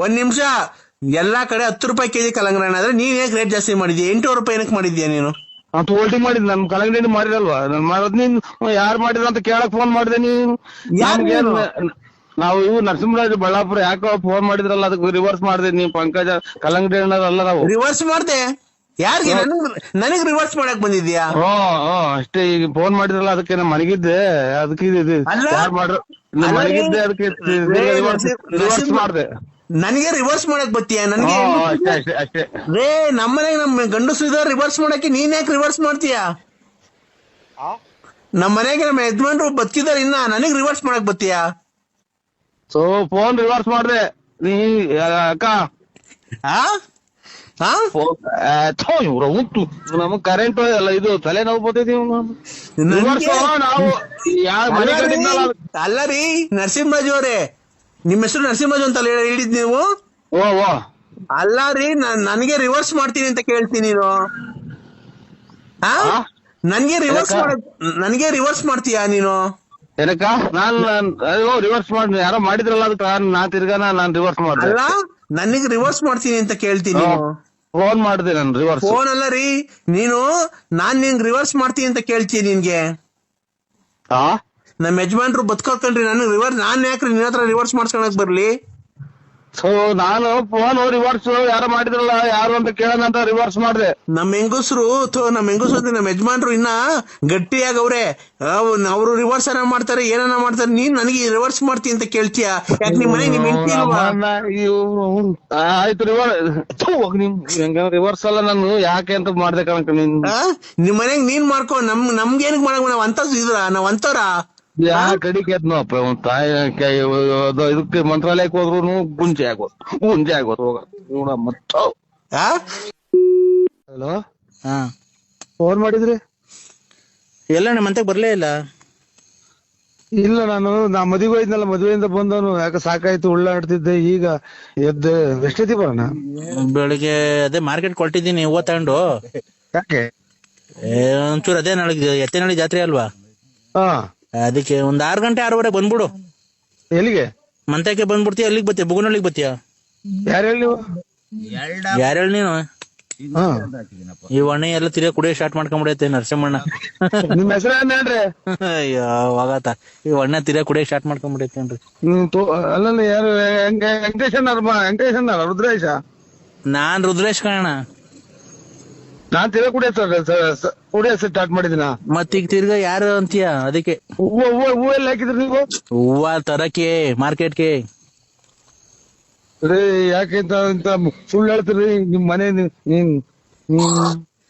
ಒಂದ್ ನಿಮಿಷ. ಎಲ್ಲಾ ಕಡೆ 10 ರೂಪಾಯಿ ಕೆಜಿ ಕಲ್ಲಂಗಡಿ ಹಣ್ಣು ಆದ್ರೆ ನೀನ್ ಯಾಕೆ ರೇಟ್ ಜಾಸ್ತಿ ಮಾಡಿದ್ಯಾ? 8 ರೂಪಾಯಿ ಏನಕ್ಕೆ ಮಾಡಿದ್ಯಾ ನೀನು? ಹೋಲ್ಡಿಂಗ್ ಮಾಡಿದ್ ನಮ್ ಕಲ್ಲಂಗಡಿ ಮಾಡಿರಲ್ವಾ? ನನ್ ಮಾಡೋದ್ ನೀನ್ ಯಾರು ಮಾಡಿದ್ರ ಅಂತ ಕೇಳಕ್ ಫೋನ್ ಮಾಡಿದೆ ನೀನು. ನಾವು ಇವು ನರಸಿಂಹರಾಜ್ ಬಳ್ಳಾಪುರ ಯಾಕೋ ಫೋನ್ ಮಾಡಿದ್ರಲ್ಲ, ಅದಕ್ಕೆ ರಿವರ್ಸ್ ಮಾಡಿದೆ. ನೀವು ಪಂಕಜ ಕಲ್ಲಂಗಡಿ ಅಲ್ಲ ನಾವು ರಿವರ್ಸ್ ಮಾಡ್ದೆ. ಯಾರಿಗೆ? ನನಗ್ ರಿವರ್ಸ್ ಮಾಡಕ್ ಬಂದಿದ್ಯಾ? ಅಷ್ಟೇ. ಈಗ ಫೋನ್ ಮಾಡಿದ್ರಲ್ಲ ಅದಕ್ಕೆ ನಾನು ಮನಗಿದ್ದೆ, ಅದಕ್ಕೆ ಯಾರು ಮಾಡ್ರು ಮನಗಿದ್ದೆ, ಅದಕ್ಕೆ ರಿವರ್ಸ್ ಮಾಡಿದೆ. ನನಗೆ ರಿವರ್ಸ್ ಮಾಡಕ್ ಬತ್ತೀಯ? ನನ್ಗೆ ಅಷ್ಟೇ ಅಷ್ಟೇ. ರೇ ನಮ್ಮನೆಗೆ ನಮ್ ಗಂಡಸರು ಇದಾರೆ ರಿವರ್ಸ್ ಮಾಡಕ್ಕೆ, ನೀನ್ ಯಾಕೆ ರಿವರ್ಸ್ ಮಾಡ್ತೀಯಾ? ನಮ್ ಮನೆಗೆ ನಮ್ಮ ಯಜಮಾನ್ರು ಬದುಕಿದಾರೆ, ಇನ್ನ ನನಗ್ ರಿವರ್ಸ್ ಮಾಡಕ್ ಬತ್ತೀಯಾ? ಸೊ ಫೋನ್ ರಿವರ್ಸ್ ಮಾಡಿದೆ ನೀ ಅಕ್ಕ. ಇವ್ರ ಉಂಟು ನಮಗ್ ಕರೆಂಟ್ ಎಲ್ಲ ಇದು ತಲೆನೋವು ಬರ್ತೈತಿ. ನಾವು ಅಲ್ಲ ರೀ ನರಸಿಂಹರಾಜು ಅವರೇ, ನಿಮ್ಮ ಹೆಸರು ನರಸಿಂಹರಾಜು ಅಂತ ಹೇಳಿದ್ ನೀವು? ಅಲ್ಲ ರೀ, ನನಗೆ ರಿವರ್ಸ್ ಮಾಡ್ತೀನಿ ಅಂತ ಕೇಳ್ತೀನಿ ನೀನು. ನನಗೆ ರಿವರ್ಸ್ ಮಾಡ್ತೀಯಾ ನೀನು? ಏನಕ್ಕ? ನಾನ್ ರಿವರ್ಸ್ ಮಾಡಿ ಯಾರೋ ಮಾಡಿದ್ರಲ್ಲ, ಅದಕ್ಕೆ ನಾನ್ ತಿರ್ಗಾ ನಾನ್ ರಿವರ್ಸ್ ಮಾಡ್ದೆ. ಅಲ್ಲ, ನನಗೆ ರಿವರ್ಸ್ ಮಾಡ್ತೀನಿ ಅಂತ ಕೇಳ್ತೀನಿ. ಫೋನ್ ಮಾಡಿದೆ ನಾನು ರಿವರ್ಸ್. ಫೋನ್ ಅಲ್ಲ ರೀ, ನಾನ್ ನಿಂಗ್ ರಿವರ್ಸ್ ಮಾಡ್ತೀನಿ ಅಂತ ಕೇಳ್ತೀನಿ ನಿನ್ಗೆ. ನಮ್ ಯಜಮಾನ್ರು ಬದುಕೋಕಂಡ್ರಿ, ನಾನ್ ಯಾಕ್ರಿ ನಿನ್ನ ಹತ್ರ ರಿವರ್ಸ್ ಮಾಡ್ಸ್ಕೊಳಕ್ ಬರ್ಲಿ? ಸೊ ನಾನು ಫೋನ್ ರಿವರ್ಸ್ ಯಾರೋ ಮಾಡಿದ್ರಲ್ಲ, ಯಾರು ಅಂತ ಕೇಳೋಣ ಅಂತ ರಿವರ್ಸ್ ಮಾಡಿದೆ. ನಮ್ ಹೆಂಗಸರು ಅಂದ್ರೆ ನಮ್ ಯಜಮಾನ್ರು ಇನ್ನ ಗಟ್ಟಿಯಾಗವ್ರೆ. ಅವ್ರು ರಿವರ್ಸ್ ಏನ ಮಾಡ್ತಾರೆ, ಏನನ್ನ ಮಾಡ್ತಾರೆ, ನೀನ್ ನನಗೆ ರಿವರ್ಸ್ ಮಾಡ್ತೀನಿ ಅಂತ ಕೇಳ್ತೀಯ? ಯಾಕೆ ನಿಮ್ ಮನೆ ನಿಮ್ ಹೆಂಡತಿ ಇಲ್ವಾ? ಆಯ್ತು ರಿವರ್ಸ್ ಅಲ್ಲ, ನಾನು ಯಾಕೆ ಅಂತ ಮಾಡ್ದೆ ಕಣಕ. ನಿಮ್ ಮನೆಗ್ ನೀನ್ ಮಾಡ್ಕೊ, ನಮ್ಗೇನಕ್ ಮಾಡಕ್? ನಾವ್ ಅಂತವ್ರ ಯಾ ಕಡಿಕೆದ್ನಪ್ಪ ತಾಯಿ ಇದಕ್ಕೆ ಮಂತ್ರಾಲಯಕ್ಕೆ ಹೋದ್ರು ಗುಂಜೆ ಆಗೋದು ಹೋಗ ಮತ್ತ. ಹಲೋ, ಫೋನ್ ಮಾಡಿದ್ರಿ? ಎಲ್ಲ ನಮ್ಮ ಮಂತೆಗ್ ಬರ್ಲೇ ಇಲ್ಲ. ಇಲ್ಲ, ನಾ ಮದುವೆ ಹೋಯ್ತನಲ್ಲ, ಮದುವೆಯಿಂದ ಬಂದವನು ಯಾಕೆ ಸಾಕಾಯ್ತು, ಉಳ್ಳಾಡ್ತಿದ್ದೆ. ಈಗ ಎದ್ದು ಎಷ್ಟೈತಿ ಬರೋಣ? ಬೆಳಿಗ್ಗೆ ಅದೇ ಮಾರ್ಕೆಟ್ ಕೊಟ್ಟಿದ್ದೀನಿ, ಹೂವ ತಗೊಂಡು. ಯಾಕೆ? ಒಂಚೂರು ಅದೇ ನಾಳೆ ಎತ್ತೇನಹಳ್ಳಿ ಜಾತ್ರೆ ಅಲ್ವಾ, ಅದಕ್ಕೆ ಒಂದ್ 6 ಗಂಟೆ 6:15 ಬಂದ್ಬಿಡು. ಎಲ್ಲಿಗೆ? ಮಂತಕ್ಕೆ ಬಂದ್ಬಿಡ್ತೀಯ? ಎಲ್ಲಿಗೆ ಬತ್ತೀಯ? ಬುಗುನಳ್ಳಿಗೆ ಬತ್ತೀಯ? ಯಾರು ಹೇಳಿ ನೀನು? ಈ ಅಣ್ಣ ಎಲ್ಲ ತಿರ್ಗಾ ಕುಡಿಯೋ ಸ್ಟಾರ್ಟ್ ಮಾಡ್ಕೊಂಡ್ಬಿಡೈತೆ ನರಸಿಂಹಣ್ಣ. ನಿಮ್ ಹೆಸರು ಏನ್ರಿ? ಅಯ್ಯೋ ಹೋಗತ್ತ, ಈ ಅಣ್ಣ ತಿರ್ಗಾ ಕುಡಿಯೋ ಸ್ಟಾರ್ಟ್ ಮಾಡ್ಕೊಂಡ್ಬಿಡೈತೇನ್ರಿ. ಅಲ್ಲ ಯಾರು? ವೆಂಕಟೇಶ್ ರುದ್ರೇಶ? ನಾನ್ ರುದ್ರೇಶ್ ಕಣ. ನಾನ್ ತಿರ್ಗಾ ಕುಡಿಯೋ ಸ್ಟಾರ್ಟ್ ಮಾಡಿದಿನ. ಮತ್ತೀಗ ತಿರ್ಗಾ ಯಾರು ಅಂತೀಯ? ಅದಕ್ಕೆ ಹೂವು ಎಲ್ಲ ಹಾಕಿದ್ರಿ ನೀವು? ಹೂವ ತರಕ್ಕೆ ಮಾರ್ಕೆಟ್ಗೆ. ಯಾಕೆ ಅಂತ ಸುಳ್ಳು ಹೇಳ್ತೀರಿ? ನಿಮ್ ಮನೆ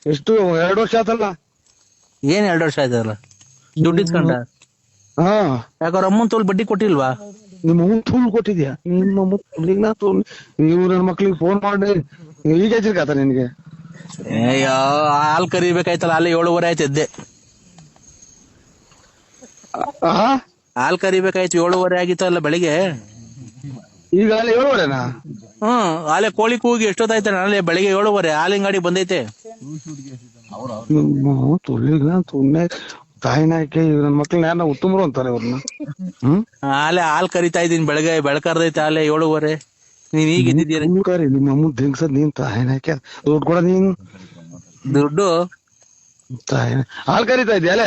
ಎಷ್ಟು 2 ವರ್ಷ ಆತಲ್ಲ? ಏನ್ 2 ವರ್ಷ ಆಯ್ತಲ್ಲ? ದುಡ್ಡು ಇಸ್ಕೊಂಡ? ಯಾಕವ್ರ ಅಮ್ಮನ್ ತೋಲ್ ಬಡ್ಡಿ ಕೊಟ್ಟಿಲ್ವಾ? ನಿಮ್ಮ ಅಮ್ಮನ್ ತೂಲ್ ಕೊಟ್ಟಿದ್ಯಾ? ನೀವು ನನ್ನ ಮಕ್ಳಿಗೆ ಫೋನ್ ಮಾಡಿ ಈಗ ಹಚ್ಚಿರ್ಕಾತ ನಿನ್ಗೆ? ಅಯ್ಯೋ, ಹಾಲ್ ಕರಿಬೇಕಾಯ್ತಲ್ಲ, ಹಾಲು 7:30 ಆಯ್ತು ಎದ್ದೆ. ಹಾಲ್ ಕರಿಬೇಕಾಯ್ತು 7:30 ಆಗಿತ್ತಲ್ಲ ಬೆಳಿಗ್ಗೆ. ಈಗ 7:30ನಾ? ಆಲೆ ಕೋಳಿ ಕೂಗಿ ಎಷ್ಟೊತ್ತಾಯ್ತಾನೆ? ನಾಳೆ ಬೆಳಿಗ್ಗೆ 7:30 ಹಾಲಿನ ಗಾಡಿ ಬಂದೈತೆ. ತಾಯಿನಾಕೆ ನನ್ ಮಕ್ಳನ್ನ ಯಾರನ್ನ ಉತ್ತಮರು ಅಂತಾರೆ ಅವ್ರನ್ನ. ಆಲೆ ಹಾಲ್ ಕರಿತಾ ಇದೀನಿ, ಬೆಳಗ್ಗೆ ಬೆಳಕರ್ದೈತೆ ಆಲೆ 7:30. ನೀನ್ ಈಗ ಇದ್ದಿದ್ದೀರ? ನಿಮ್ಮ ಅಮ್ಮ ದಿಂಗ್ಸದ್ ನೀನ್ ತಾಯಿನಾಕೆ ದುಡ್ಡು ಕೊಡ. ನೀನ್ ದುಡ್ಡು ಹಾಲ್ ಕರಿತಾ ಇದೆಯಲ್ಲ?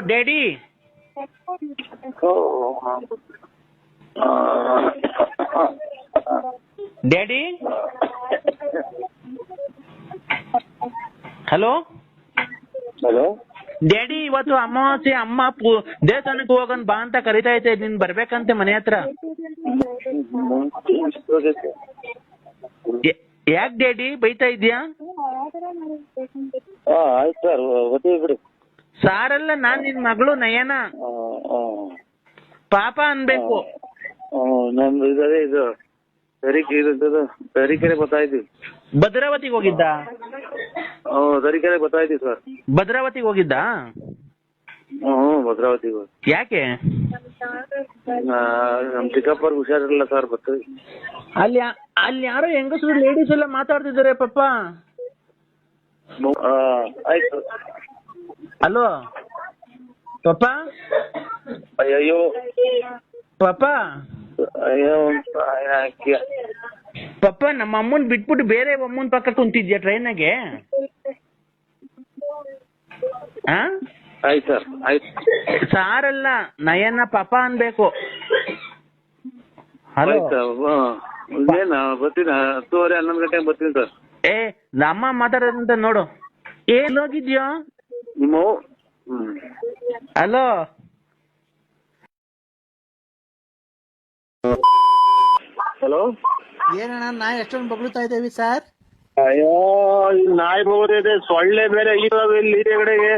ಡ್ಯಾಡಿ, ಡ್ಯಾಡಿ, ಹಲೋ ಡ್ಯಾಡಿ, ಇವತ್ತು ಅಮಾವಾಸ್ಯೆ, ಅಮ್ಮ ದೇವಸ್ಥಾನಕ್ಕೆ ಹೋಗೋಣ ಬಾ ಅಂತ ಕರಿತಾ ಐತೆ. ನೀನ್ ಬರ್ಬೇಕಂತೆ ಮನೆ ಹತ್ರ. ಯಾಕೆ ಡ್ಯಾಡಿ ಬೈತಾ ಇದ್ಯಾ? ಸಾರಲ್ಲ, ನಾನ್ ನಿನ್ ಮಗಳು ನಯನ. ಪಾಪ ಅನ್ಬೇಕು. ನಮ್ದು ಇದು ತರೀಕೆರೆ ಬರ್ತಾ ಇದ್ವಿ. ಭದ್ರಾವತಿಗೆ ಹೋಗಿದ್ದ? ತರೀಕೆರೆ ಬರ್ತಾ ಇದ್ವಿ ಸರ್. ಭದ್ರಾವತಿಗೆ ಹೋಗಿದ್ದ? ಭದ್ರಾವತಿಗೆ. ಯಾಕೆ? ನಮ್ ಚಿಕ್ಕಪ್ಪರ್ ಹುಷಾರಿರಲಿಲ್ಲ ಸರ್, ಬರ್ತೀವಿ. ಅಲ್ಲಿ ಯಾರೋ ಹೆಂಗಸರು ಲೇಡೀಸ್ ಎಲ್ಲ ಮಾತಾಡ್ತಿದ್ದಾರೆ ಪಾಪ. ಆಯ್ತು. ಹಲೋ, ಪಪ್ಪ ಅಯ್ಯೋ ಪಪ್ಪ ಅಯ್ಯೋ ಪಪ್ಪ ನಮ್ಮ ಅಮ್ಮನ್ ಬಿಟ್ಬಿಟ್ಟು ಬೇರೆ ಅಮ್ಮನ್ ಪಕ್ಕ ಕುಂತಿದ್ಯಾ ಟ್ರೈನಾಗೆ? ಆ ಆಯ್ತು ಸರ್ ಆಯ್ತು. ಸಾರಲ್ಲ ನಯನ ಪಾಪ ಅನ್ಬೇಕು. ಹಲೋ ಆಯ್ತು ಏನ ಬರ್ತೀನಿ 10:30 11 ಗಂಟೆಗೆ ಬರ್ತೀನಿ ಸರ್. ಏ ನಮ್ಮ ಮಾತಾಡೋದಂತ ನೋಡು. ಏನ್ ಹೋಗಿದ್ಯೋ? ನಿಮ್ಮ ಹಲೋ ಹಲೋ ಏನಣ್ಣ ನಾ ಎಷ್ಟೊಂದು ಬಗ್ಳುತ್ತಾ ಇದ್ದೇವಿ ಸರ್. ಅಯ್ಯೋ ನಾಯಿ ಬೋರಿದೆ ಸೊಳ್ಳೆ ಬೇರೆ ಇದಾವೆ ಇಲ್ಲಿ ಕಡೆಗೆ.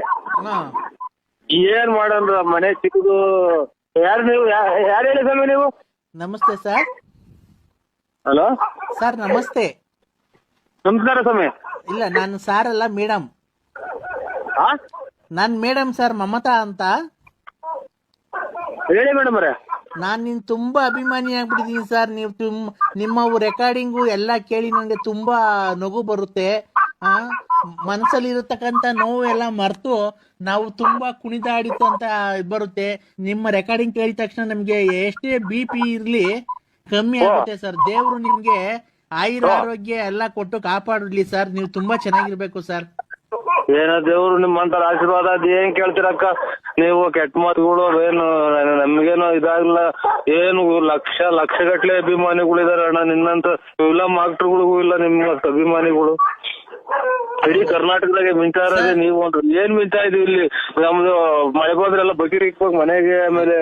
ಏನ್ ಮಾಡೋಣ ಮನೆ ಚಿಕ್ಕದು. ಯಾರು ನೀವು ಯಾರು ಹೇಳಿ ಸ್ವಾಮಿ ನೀವು? ನಮಸ್ತೆ ಸರ್. ಹಲೋ ಸರ್ ನಮಸ್ತೆ. ನಮಸ್ಕಾರ ಸ್ವಾಮಿ. ಇಲ್ಲ ನಾನು ಸಾರ್ ಅಲ್ಲ ಮೇಡಮ್. ಹಾ ನಾನ್ ಮೇಡಮ್ ಸರ್ ಮಮತಾ ಅಂತ. ಹೇಳಿ ಮೇಡಮ್ ಅವರೇ. ನಾನ್ ನಿನ್ ತುಂಬಾ ಅಭಿಮಾನಿ ಆಗ್ಬಿಟ್ಟಿದೀನಿ ಸರ್. ನೀವು ನಿಮ್ಮ ರೆಕಾರ್ಡಿಂಗು ಎಲ್ಲ ಕೇಳಿ ನನಗೆ ತುಂಬಾ ನಗು ಬರುತ್ತೆ. ಮನಸ್ಸಲ್ಲಿ ಇರತಕ್ಕಂತ ನೋವು ಎಲ್ಲ ಮರೆತು ನಾವು ತುಂಬಾ ಕುಣಿದಾಡಿತು ಅಂತ ಬರುತ್ತೆ. ನಿಮ್ಮ ರೆಕಾರ್ಡಿಂಗ್ ಕೇಳಿದ ತಕ್ಷಣ ನಮ್ಗೆ ಎಷ್ಟೇ BP ಇರ್ಲಿ ಕಮ್ಮಿ ಆಗುತ್ತೆ ಸರ್. ದೇವ್ರು ನಿಮ್ಗೆ ಆರೋಗ್ಯ ಎಲ್ಲ ಕೊಟ್ಟು ಕಾಪಾಡಲಿ ಸರ್. ನೀವು ತುಂಬಾ ಚೆನ್ನಾಗಿರ್ಬೇಕು ಸರ್. ಏನ ದೇವ್ರು ನಿಮ್ಮಂತರ ಆಶೀರ್ವಾದ ಅದ್ ಏನ್ ಕೇಳ್ತೀರಕ್ಕ ನೀವು? ಕೆಟ್ಟ ಮಾತುಗಳು ಏನು ನಮ್ಗೇನು ಇದಾಗಲ್ಲ. ಏನು ಲಕ್ಷ ಗಟ್ಲೆ ಅಭಿಮಾನಿಗಳು ಇದಾರೆ ಅಣ್ಣ ನಿನ್ನಂತ. ಇಲ್ಲ ಮಾಕ್ಟರ್ಗಳಿಗೂ ಇಲ್ಲ ನಿಮ್ಮ ಅಭಿಮಾನಿಗಳು. ಇಡೀ ಕರ್ನಾಟಕದಾಗೆ ಮಿಂಚಾ ಇರೋದೇ ನೀವು ಅಂತ. ಏನ್ ಮಿಂಚಾ ಇದೀವಿ ಇಲ್ಲಿ ನಮ್ದು ಮಳೆ ಬಂದ್ರೆಲ್ಲ ಬಕೀರಿಕ್ ಹೋಗಿ ಮನೆಗೆ. ಆಮೇಲೆ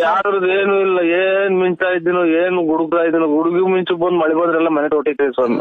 ಯಾರದ್ದು ಏನು ಇಲ್ಲ. ಏನ್ ಮಿಂಚಾ ಇದ್ದೀನೋ ಏನು ಗುಡುಗ್ತಾ ಇದ್ದೀನೋ. ಗುಡುಗಿ ಮಿಂಚು ಬಂದ್ ಮಳೆ ಬಂದ್ರೆಲ್ಲ ಮನೆ ತೊಟ್ಟಿರ್ತೇವೆ ಸ್ವಾಮಿ.